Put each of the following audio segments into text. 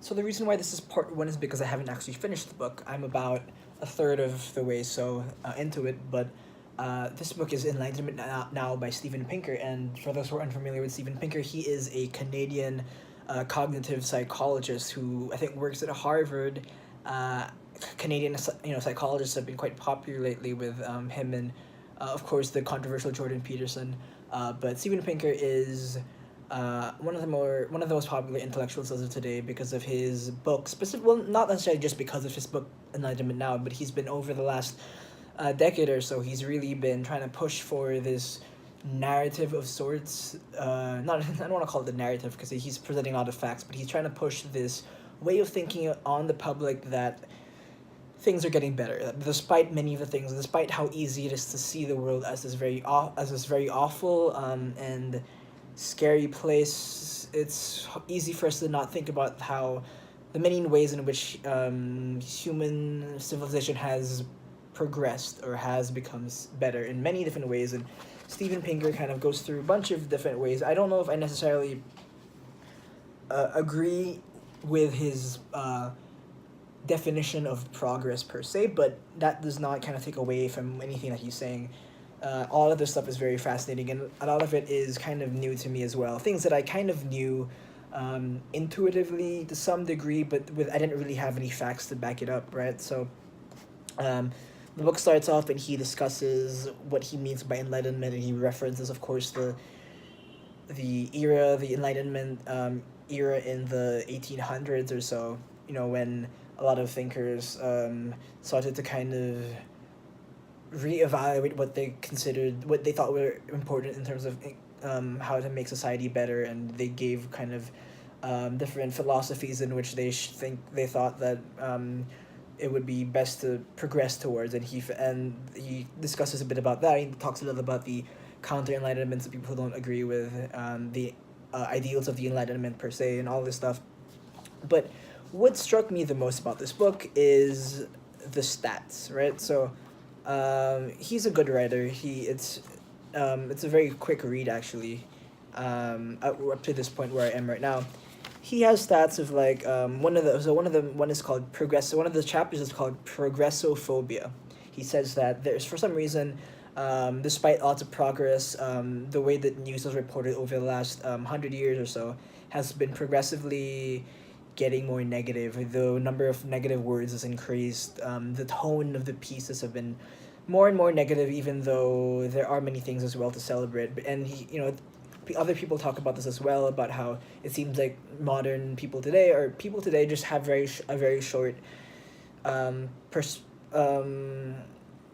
So the reason why this is part one is because I haven't actually finished the book. I'm about a third of the way into it, but this book is Enlightenment Now by Steven Pinker. And for those who are unfamiliar with Steven Pinker, he is a Canadian cognitive psychologist who I think works at Harvard. Canadian psychologists have been quite popular lately with him and of course the controversial Jordan Peterson. But Steven Pinker is one of the most popular intellectuals as of today because of his book. Well, not necessarily just because of his book Enlightenment Now, but he's been over the last decade or so. He's really been trying to push for this narrative of sorts. Not I don't want to call it the narrative because he's presenting a lot of facts, but he's trying to push this way of thinking on the public that things are getting better. That despite many of the things, despite how easy it is to see the world as this very awful and scary place, it's easy for us to not think about how the many ways in which human civilization has progressed or has become better in many different ways. And Steven Pinker kind of goes through a bunch of different ways. I don't know if I necessarily agree with his definition of progress per se, but that does not kind of take away from anything that he's saying. All of this stuff is very fascinating, and a lot of it is kind of new to me as well. Things that I kind of knew intuitively to some degree, but I didn't really have any facts to back it up, right? So the book starts off and he discusses what he means by enlightenment, and he references, of course, the Enlightenment era in the 1800s or so, when a lot of thinkers started to kind of reevaluate what they thought were important in terms of how to make society better, and they gave kind of different philosophies in which they thought that it would be best to progress towards, and he discusses a bit about that. He talks a little about the counter enlightenments, the people who don't agree with the ideals of the Enlightenment per se, and all this stuff. But what struck me the most about this book is the stats, right? So he's a good writer. It's a very quick read actually. Up to this point where I am right now, he has stats of like one is called progress. One of the chapters is called progressophobia. He says that there's for some reason, despite lots of progress, the way that news was reported over the last 100 years or so has been progressively getting more negative. The number of negative words has increased. The tone of the pieces have been more and more negative, even though there are many things as well to celebrate. And other people talk about this as well, about how it seems like modern people today, or people today, just have a very short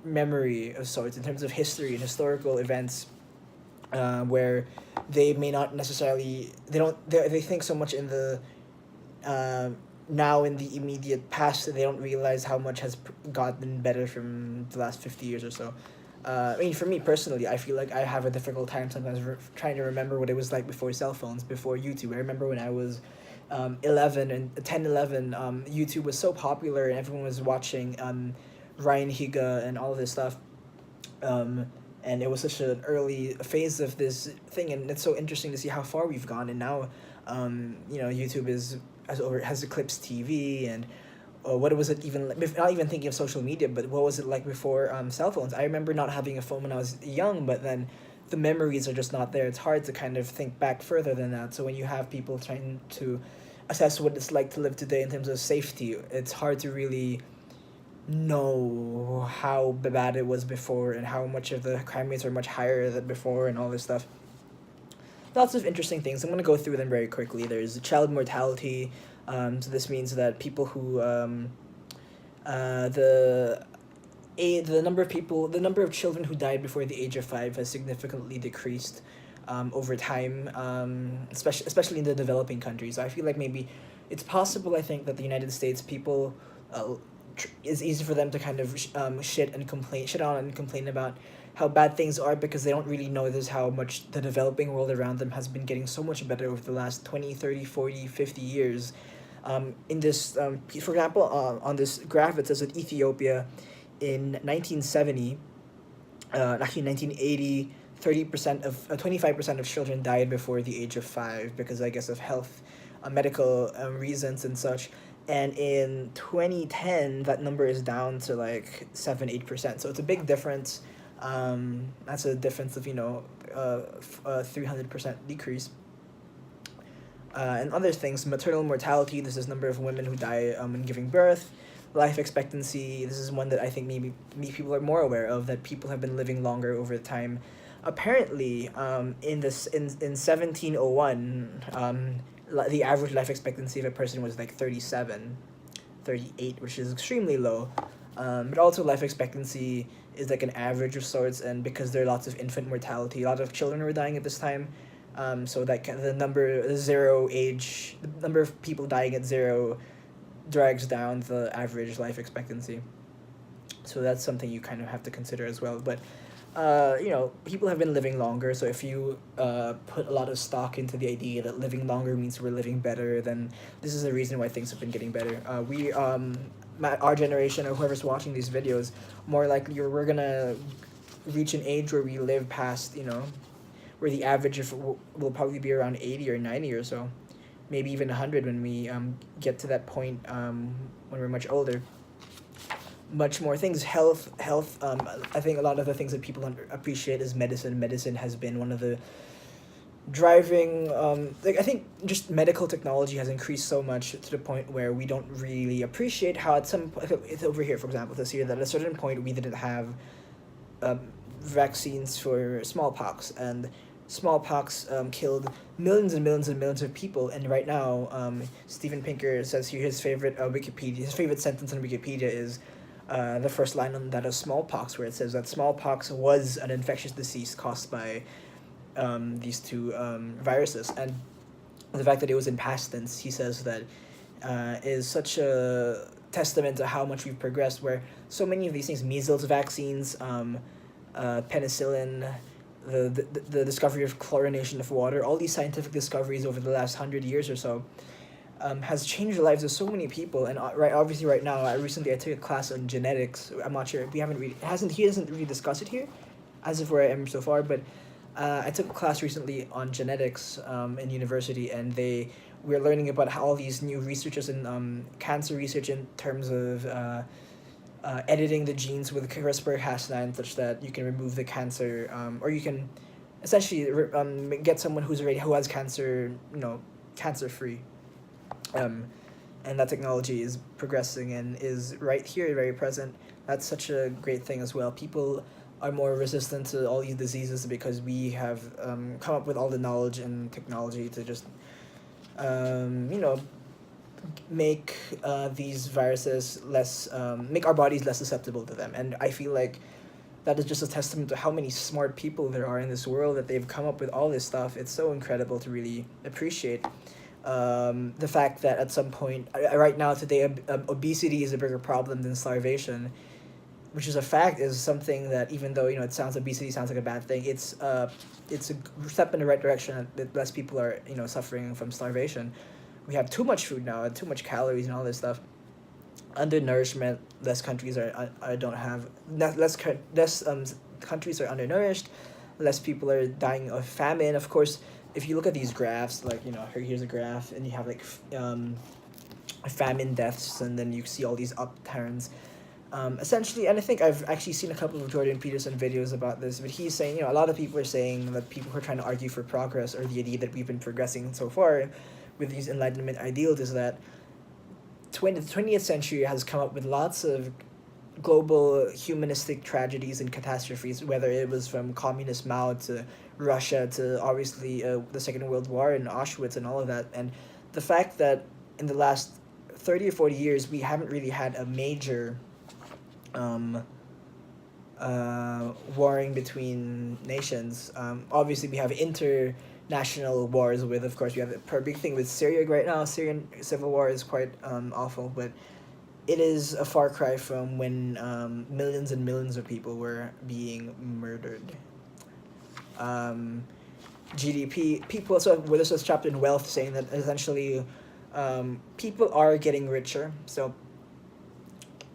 memory of sorts in terms of history and historical events, where they may not necessarily they think so much in the now in the immediate past that they don't realize how much has gotten better from the last 50 years or so. I mean, for me personally, I feel like I have a difficult time sometimes trying to remember what it was like before cell phones, before YouTube. I remember when I was 11 and 10, 11, YouTube was so popular and everyone was watching Ryan Higa and all of this stuff. And it was such an early phase of this thing, and it's so interesting to see how far we've gone. And now, YouTube has eclipsed TV, and what was it even like, not even thinking of social media, but what was it like before cell phones? I remember not having a phone when I was young, but then the memories are just not there. It's hard to kind of think back further than that. So when you have people trying to assess what it's like to live today in terms of safety, it's hard to really know how bad it was before and how much of the crime rates are much higher than before and all this stuff. Lots of interesting things. I'm going to go through them very quickly. There's child mortality. So this means that people who the number of children who died before the age of 5 has significantly decreased over time, especially in the developing countries. I feel like maybe it's possible. I think that the United States people, it's easy for them to kind of shit on and complain about how bad things are because they don't really notice how much the developing world around them has been getting so much better over the last 20, 30, 40, 50 years. In this, for example, on this graph, it says that Ethiopia in 1970, actually 1980, 25% of children died before the age of 5 because I guess of health medical reasons and such. And in 2010, that number is down to like 7-8%. So it's a big difference. That's a difference of 300% decrease. And other things, maternal mortality. This is number of women who die when giving birth. Life expectancy. This is one that I think maybe people are more aware of, that people have been living longer over time. Apparently, in 1701, the average life expectancy of a person was like 37, 38, which is extremely low. But also life expectancy is like an average of sorts, and because there are lots of infant mortality, a lot of children were dying at this time. So that the number of people dying at zero drags down the average life expectancy. So that's something you kind of have to consider as well. But people have been living longer. So if you put a lot of stock into the idea that living longer means we're living better, then this is the reason why things have been getting better. Our generation or whoever's watching these videos, more likely we're gonna reach an age where we live past, where the average will probably be around 80 or 90 or so, maybe even 100 when we get to that point when we're much older. Much more things. Health. I think a lot of the things that people appreciate is medicine. Medicine has been one of the driving. I think just medical technology has increased so much to the point where we don't really appreciate how at some. It's over here, for example, this year that at a certain point we didn't have vaccines for smallpox, and smallpox killed millions and millions and millions of people. And right now, Steven Pinker says here his favorite his favorite sentence on Wikipedia is the first line on that of smallpox, where it says that smallpox was an infectious disease caused by these two viruses. And the fact that it was in past tense, he says that is such a testament to how much we've progressed, where so many of these things, measles vaccines, penicillin, the discovery of chlorination of water, all these scientific discoveries over the last 100 years or so, has changed the lives of so many people. And obviously right now, I took a class on genetics. I'm not sure, he doesn't really discuss it here as of where I am so far, but I took a class recently on genetics in university, and we're learning about how all these new researches in cancer research in terms of editing the genes with CRISPR-Cas9 such that you can remove the cancer, or you can essentially get someone who has cancer, cancer free. And that technology is progressing and is right here, very present. That's such a great thing as well. People are more resistant to all these diseases because we have come up with all the knowledge and technology to just, make these viruses make our bodies less susceptible to them. And I feel like that is just a testament to how many smart people there are in this world, that they've come up with all this stuff. It's so incredible to really appreciate. The fact that at some point, right now today, obesity is a bigger problem than starvation, which is a fact, is something that, even though obesity sounds like a bad thing, it's a step in the right direction, that less people are suffering from starvation. We have too much food now, too much calories and all this stuff. Undernourishment, countries are undernourished, less people are dying of famine. Of course, if you look at these graphs, like here's a graph, and you have like famine deaths, and then you see all these upturns. Essentially, and I think I've actually seen a couple of Jordan Peterson videos about this, but he's saying, a lot of people are saying that people who are trying to argue for progress, or the idea that we've been progressing so far with these Enlightenment ideals, is that the 20th century has come up with lots of global humanistic tragedies and catastrophes, whether it was from communist Mao to Russia to obviously the Second World War and Auschwitz and all of that. And the fact that in the last 30 or 40 years we haven't really had a major warring between nations. Obviously we have international wars with, of course, we have the big thing with Syria right now. Syrian civil war is quite awful, but it is a far cry from when millions and millions of people were being murdered. GDP, people, so this was chapter in wealth, saying that essentially people are getting richer. So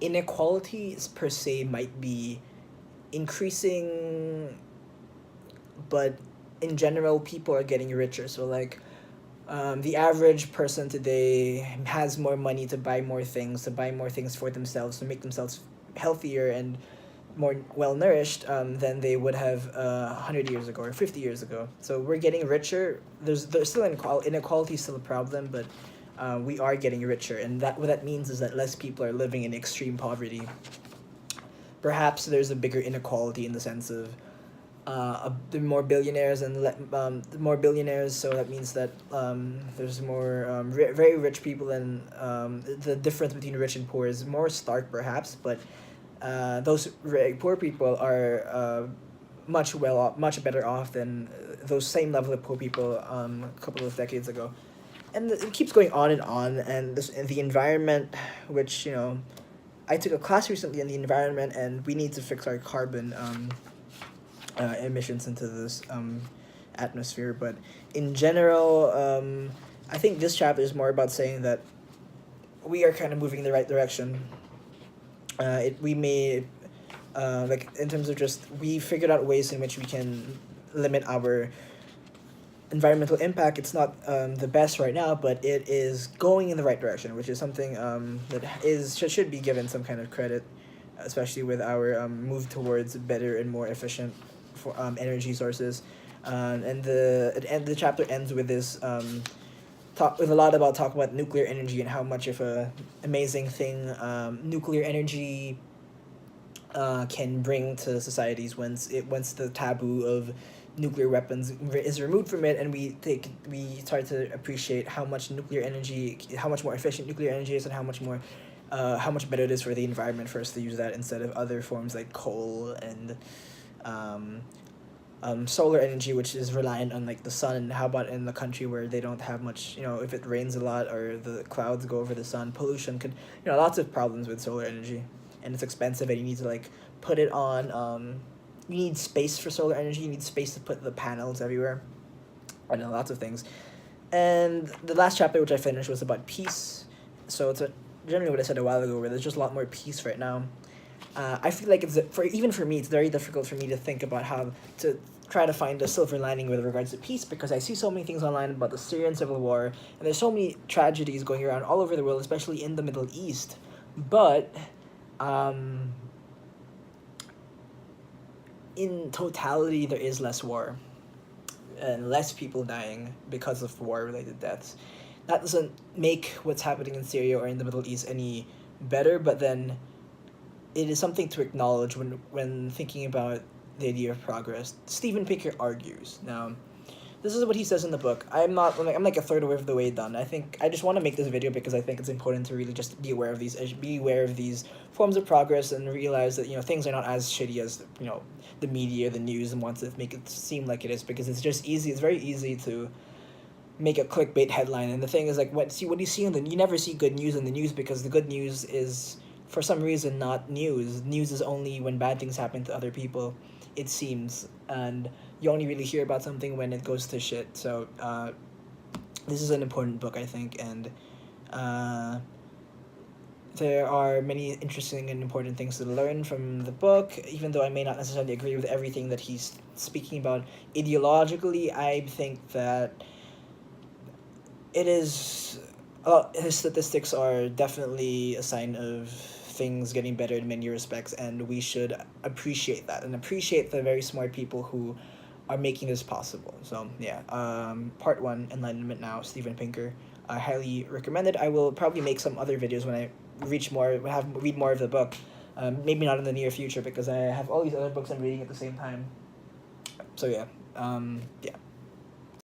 inequalities per se might be increasing, but in general people are getting richer. So like The average person today has more money to buy more things, for themselves, to make themselves healthier and more well nourished, than they would have 100 years ago or 50 years ago. So we're getting richer. There's still inequality is still a problem, but we are getting richer, and that what that means is that less people are living in extreme poverty. Perhaps there's a bigger inequality in the sense of the more billionaires the more billionaires, so that means that there's more very rich people, and the difference between rich and poor is more stark perhaps, but those poor people are much better off than those same level of poor people a couple of decades ago. And it keeps going on and on, and the environment, which, I took a class recently in the environment, and we need to fix our carbon emissions into this atmosphere. But in general, I think this chapter is more about saying that we are kind of moving in the right direction. We may, like, in terms of just, we figured out ways in which we can limit our environmental impact. It's not the best right now, but it is going in the right direction, which is something that should be given some kind of credit, especially with our move towards better and more efficient for energy sources. And the chapter ends with this talk about nuclear energy and how much of a amazing thing nuclear energy can bring to societies once the taboo of nuclear weapons is removed from it, and we start to appreciate how much more efficient nuclear energy is, and how much better it is for the environment for us to use that instead of other forms like coal and solar energy, which is reliant on like the sun. And how about in the country where they don't have much, if it rains a lot or the clouds go over the sun, pollution could, lots of problems with solar energy, and it's expensive, and you need to like put it on. You need space for solar energy. You need space to put the panels everywhere. I know, lots of things. And the last chapter, which I finished, was about peace. So it's generally what I said a while ago, where there's just a lot more peace right now. I feel like even for me, it's very difficult for me to think about how to try to find a silver lining with regards to peace, because I see so many things online about the Syrian civil war, and there's so many tragedies going around all over the world, especially in the Middle East. But in totality, there is less war and less people dying because of war-related deaths. That doesn't make what's happening in Syria or in the Middle East any better, but then it is something to acknowledge when thinking about the idea of progress. Steven Pinker argues. Now, this is what he says in the book. I'm like a third of the way done. I just want to make this video because I think it's important to really just be aware of these forms of progress, and realize that things are not as shitty as the media, the news, and wants to make it seem like it is, because it's just easy. It's very easy to make a clickbait headline, and the thing is, like, what do you see you never see good news in the news, because the good news is for some reason not news. News is only when bad things happen to other people, it seems, and you only really hear about something when it goes to shit. So this is an important book, I think, and there are many interesting and important things to learn from the book, even though I may not necessarily agree with everything that he's speaking about ideologically. I think that his statistics are definitely a sign of things getting better in many respects, and we should appreciate that, and appreciate the very smart people who are making this possible. So yeah, part 1, Enlightenment Now, Steven Pinker. I highly recommend it. I will probably make some other videos when I read more of the book. Maybe not in the near future, because I have all these other books I'm reading at the same time. So yeah, yeah.